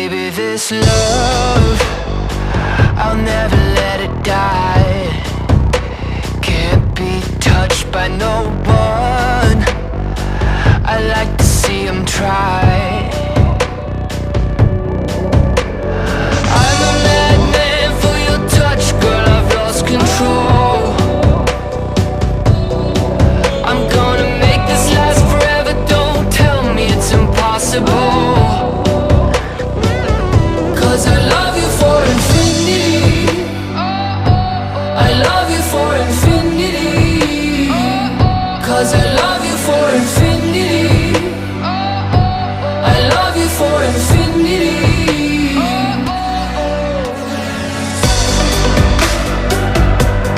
Baby, this love, I'll never let it die. Can't be touched by no one. I like to see them try. I'm a madman for your touch, girl, I've lost control. I'm gonna make this last forever, don't tell me it's impossible. 'Cause I love you for infinity. I love you for infinity. 'Cause I love